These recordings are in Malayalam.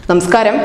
നമസ്കാരം.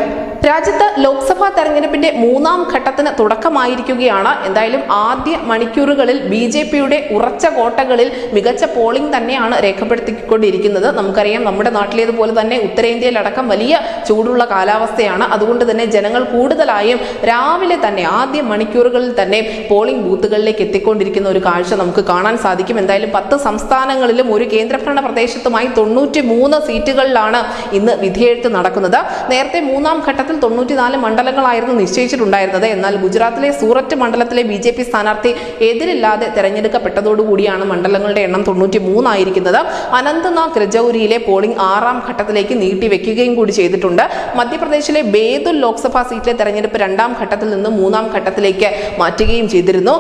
രാജ്യത്ത് ലോക്സഭാ തെരഞ്ഞെടുപ്പിന്റെ മൂന്നാം ഘട്ടത്തിന് തുടക്കമായിരിക്കുകയാണ്. എന്തായാലും ആദ്യ മണിക്കൂറുകളിൽ ബി.ജെ.പിയുടെ ഉറച്ച കോട്ടകളിൽ മികച്ച പോളിംഗ് തന്നെയാണ് രേഖപ്പെടുത്തിക്കൊണ്ടിരിക്കുന്നത്. നമുക്കറിയാം, നമ്മുടെ നാട്ടിലേതുപോലെ തന്നെ ഉത്തരേന്ത്യയിലടക്കം വലിയ ചൂടുള്ള കാലാവസ്ഥയാണ്. അതുകൊണ്ട് തന്നെ ജനങ്ങൾ കൂടുതലായും രാവിലെ തന്നെ ആദ്യ മണിക്കൂറുകളിൽ തന്നെ പോളിംഗ് ബൂത്തുകളിലേക്ക് എത്തിക്കൊണ്ടിരിക്കുന്ന ഒരു കാഴ്ച നമുക്ക് കാണാൻ സാധിക്കും. എന്തായാലും 10 സംസ്ഥാനങ്ങളിലും ഒരു കേന്ദ്രഭരണ പ്രദേശത്തുമായി 93 സീറ്റുകളിലാണ് ഇന്ന് വിധിയെഴുത്ത് നടക്കുന്നത്. നേരത്തെ മൂന്നാം ഘട്ടത്തിൽ 94 മണ്ഡലങ്ങളായിരുന്നു നിശ്ചയിച്ചിട്ടുണ്ടായിരുന്നത്. എന്നാൽ ഗുജറാത്തിലെ സൂററ്റ് മണ്ഡലത്തിലെ ബി.ജെ.പി സ്ഥാനാർത്ഥി എതിരില്ലാതെ തെരഞ്ഞെടുക്കപ്പെട്ടതോടുകൂടിയാണ് മണ്ഡലങ്ങളുടെ എണ്ണം 93 ആയിരിക്കുന്നത്. അനന്ത്നാഗ് രജൌരിയിലെ പോളിംഗ് 6ാം ഘട്ടത്തിലേക്ക് നീട്ടിവെക്കുകയും കൂടി ചെയ്തിട്ടുണ്ട്. മധ്യപ്രദേശിലെ ബേതുൽ ലോക്സഭാ സീറ്റിലെ തെരഞ്ഞെടുപ്പ് 2ാം ഘട്ടത്തിൽ നിന്ന് 3ാം ഘട്ടത്തിലേക്ക് മാറ്റുകയും ചെയ്തിരുന്നു.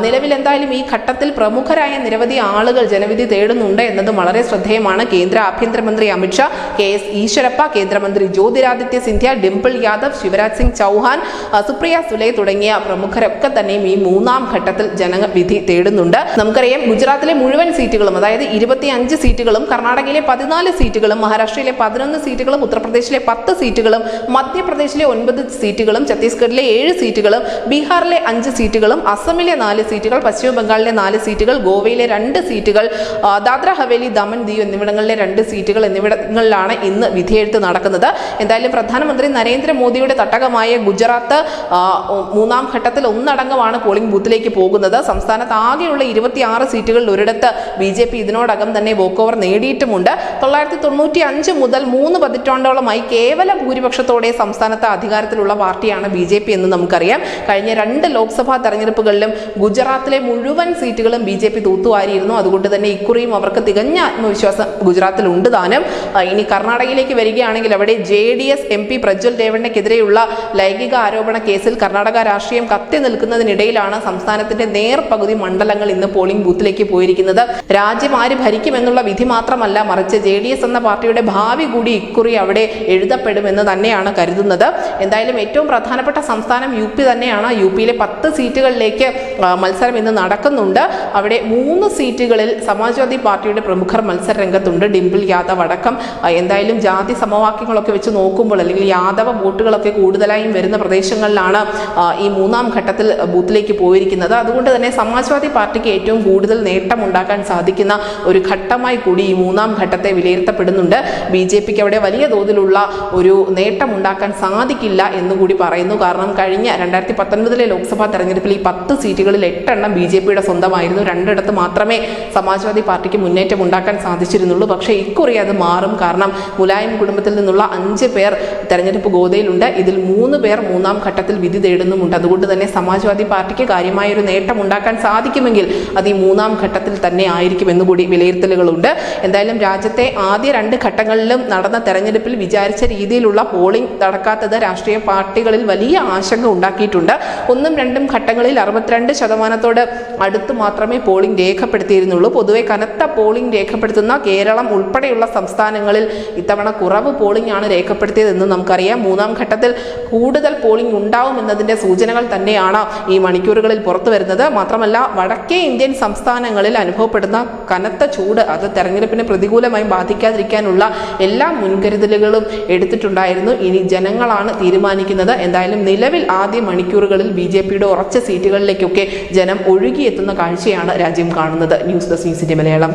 നിലവിൽ എന്തായാലും ഈ ഘട്ടത്തിൽ പ്രമുഖരായ നിരവധി ആളുകൾ ജനവിധി തേടുന്നുണ്ട് എന്നത് വളരെ ശ്രദ്ധേയമാണ്. കേന്ദ്ര ആഭ്യന്തരമന്ത്രി അമിത്ഷാ, KS ഈശ്വരപ്പ, കേന്ദ്രമന്ത്രി ജ്യോതിരാദിത്യ സിന്ധ്യ, ഡിംപിൾ യാദവ്, ശിവരാജ് സിംഗ് ചൗഹാൻ, സുപ്രിയ സുലെ തുടങ്ങിയ പ്രമുഖരൊക്കെ തന്നെയും ഈ 3ാം ഘട്ടത്തിൽ ജനവിധി തേടുന്നുണ്ട്. നമുക്കറിയാം, ഗുജറാത്തിലെ മുഴുവൻ സീറ്റുകളും, അതായത് 25 സീറ്റുകളും, കർണാടകയിലെ 14 സീറ്റുകളും, മഹാരാഷ്ട്രയിലെ 11 സീറ്റുകളും, ഉത്തർപ്രദേശിലെ 10 സീറ്റുകളും, മധ്യപ്രദേശിലെ 9 സീറ്റുകളും, ഛത്തീസ്ഗഡിലെ 7 സീറ്റുകളും, ബീഹാറിലെ 5 സീറ്റുകളും, അസമിലെ 4 സീറ്റുകൾ, പശ്ചിമ ബംഗാളിലെ 4 സീറ്റുകൾ, ഗോവയിലെ 2 സീറ്റുകൾ, ദാദ്ര ഹവേലി, ദമൻ ദിയു എന്നിവിടങ്ങളിലെ 2 സീറ്റുകൾ എന്നിവിടങ്ങളിലാണ് ഇന്ന് വിധിയെഴുത്ത് നടക്കുന്നത്. എന്തായാലും പ്രധാനമന്ത്രി നരേന്ദ്രമോദിയുടെ തട്ടകമായ ഗുജറാത്ത് 3ാം ഘട്ടത്തിൽ ഒന്നടങ്കമാണ് പോളിംഗ് ബൂത്തിലേക്ക് പോകുന്നത്. സംസ്ഥാനത്ത് ആകെയുള്ള 26 സീറ്റുകളിൽ ഒരിടത്ത് ബി.ജെ.പി ഇതിനോടകം തന്നെ വോക്ക് ഓവർ നേടിയിട്ടുമുണ്ട്. 1995 മുതൽ 3 പതിറ്റാണ്ടോളമായി കേവല ഭൂരിപക്ഷത്തോടെ സംസ്ഥാനത്ത് അധികാരത്തിലുള്ള പാർട്ടിയാണ് ബി.ജെ.പി എന്ന് നമുക്കറിയാം. കഴിഞ്ഞ 2 ലോക്സഭാ തെരഞ്ഞെടുപ്പുകളിലും ഗുജറാത്തിലെ മുഴുവൻ സീറ്റുകളും ബി.ജെ.പി തൂത്തുവാരിയിരുന്നു. അതുകൊണ്ട് തന്നെ ഇക്കുറിയും അവർക്ക് തികഞ്ഞ ആത്മവിശ്വാസം ഗുജറാത്തിൽ ഉണ്ട് താനും. ഇനി കർണാടകയിലേക്ക് വരികയാണെങ്കിൽ അവിടെ JDS MP പ്രജ്വൽ രേവണ്ണയ്ക്കെതിരെയുള്ള ലൈംഗിക ആരോപണ കേസിൽ കർണാടക രാഷ്ട്രീയം കത്തി നിൽക്കുന്നതിനിടയിലാണ് സംസ്ഥാനത്തിന്റെ നേർപകുതി മണ്ഡലങ്ങൾ ഇന്ന് പോളിംഗ് ബൂത്തിലേക്ക് പോയിരിക്കുന്നത്. രാജ്യം ആര് ഭരിക്കുമെന്നുള്ള വിധി മാത്രമല്ല, മറിച്ച് JDS എന്ന പാർട്ടിയുടെ ഭാവി കൂടി ഇക്കുറി അവിടെ എഴുതപ്പെടുമെന്ന് തന്നെയാണ് കരുതുന്നത്. എന്തായാലും ഏറ്റവും പ്രധാനപ്പെട്ട സംസ്ഥാനം UP തന്നെയാണ്. UPയിലെ 10 സീറ്റുകളിലേക്ക് മത്സരം ഇന്ന് നടക്കുന്നുണ്ട്. അവിടെ 3 സീറ്റുകളിൽ സമാജ്വാദി പാർട്ടിയുടെ പ്രമുഖർ മത്സര രംഗത്തുണ്ട്. ഡിംപിൾ യാദവ് അടക്കം. എന്തായാലും ജാതി സമവാക്യങ്ങളൊക്കെ വെച്ച് നോക്കുമ്പോൾ, അല്ലെങ്കിൽ യാദവ വോട്ടുകളൊക്കെ കൂടുതലായും വരുന്ന പ്രദേശങ്ങളിലാണ് ഈ 3ാം ഘട്ടത്തിൽ ബൂത്തിലേക്ക് പോയിരിക്കുന്നത്. അതുകൊണ്ട് തന്നെ സമാജ്വാദി പാർട്ടിക്ക് ഏറ്റവും കൂടുതൽ നേട്ടം ഉണ്ടാക്കാൻ സാധിക്കുന്ന ഒരു ഘട്ടമായി കൂടി ഈ 3ാം ഘട്ടത്തെ വിലയിരുത്തപ്പെടുന്നുണ്ട്. ബി.ജെ.പിക്ക് അവിടെ വലിയ തോതിലുള്ള ഒരു നേട്ടം ഉണ്ടാക്കാൻ സാധിക്കില്ല എന്നുകൂടി പറയുന്നു. കാരണം കഴിഞ്ഞ 2019 ലോക്സഭാ തെരഞ്ഞെടുപ്പിൽ ഈ 10 സീറ്റുകളിൽ 8 എണ്ണം ബി.ജെ.പിയുടെ സ്വന്തമായിരുന്നു. 2 മാത്രമേ സമാജ്വാദി പാർട്ടിക്ക് മുന്നേറ്റം ഉണ്ടാക്കാൻ സാധിച്ചിരുന്നുള്ളൂ. പക്ഷേ ഇക്കുറി അത് മാറും. കാരണം മുലായം കുടുംബത്തിൽ നിന്നുള്ള 5 പേർ തെരഞ്ഞെടുപ്പ് ഗോതയിലുണ്ട്. ഇതിൽ 3 പേർ 3ാം ഘട്ടത്തിൽ വിധി തേടുന്നുമുണ്ട്. അതുകൊണ്ട് തന്നെ സമാജ്വാദി പാർട്ടിക്ക് കാര്യമായ ഒരു നേട്ടം ഉണ്ടാക്കാൻ സാധിക്കുമെങ്കിൽ അത് ഈ 3ാം ഘട്ടത്തിൽ തന്നെ ആയിരിക്കും എന്നുകൂടി വിലയിരുത്തലുകളുണ്ട്. എന്തായാലും രാജ്യത്തെ ആദ്യ 2 ഘട്ടങ്ങളിലും നടന്ന തെരഞ്ഞെടുപ്പിൽ വിചാരിച്ച രീതിയിലുള്ള പോളിംഗ് നടക്കാത്തത് രാഷ്ട്രീയ പാർട്ടികളിൽ വലിയ ആശങ്ക ഉണ്ടാക്കിയിട്ടുണ്ട്. 1ഉം 2ഉം ഘട്ടങ്ങളിൽ 62% അടുത്ത് മാത്രമേ പോളിംഗ് രേഖപ്പെടുത്തിയിരുന്നുള്ളൂ. പൊതുവെ കനത്ത പോളിംഗ് രേഖപ്പെടുത്തുന്ന കേരളം ഉൾപ്പെടെയുള്ള സംസ്ഥാനങ്ങളിൽ ഇത്തവണ കുറവ് പോളിംഗ് ആണ് രേഖപ്പെടുത്തിയതെന്ന് നമുക്കറിയാം. 3ാം ഘട്ടത്തിൽ കൂടുതൽ പോളിംഗ് ഉണ്ടാവും എന്നതിന്റെ സൂചനകൾ തന്നെയാണ് ഈ മണിക്കൂറുകളിൽ പുറത്തു വരുന്നത്. മാത്രമല്ല, വടക്കേ ഇന്ത്യൻ സംസ്ഥാനങ്ങളിൽ അനുഭവപ്പെടുന്ന കനത്ത ചൂട് അത് തെരഞ്ഞെടുപ്പിനെ പ്രതികൂലമായി ബാധിക്കാതിരിക്കാനുള്ള എല്ലാ മുൻകരുതലുകളും എടുത്തിട്ടുണ്ടായിരുന്നു. ഇനി ജനങ്ങളാണ് തീരുമാനിക്കുന്നത്. എന്തായാലും നിലവിൽ ആദ്യ മണിക്കൂറുകളിൽ ബി.ജെ.പിയുടെ ഉറച്ച സീറ്റുകളിലേക്കൊക്കെ ജനം ഒഴുകിയെത്തുന്ന കാഴ്ചയാണ് രാജ്യം കാണുന്നത്. News desk news India Malayalam.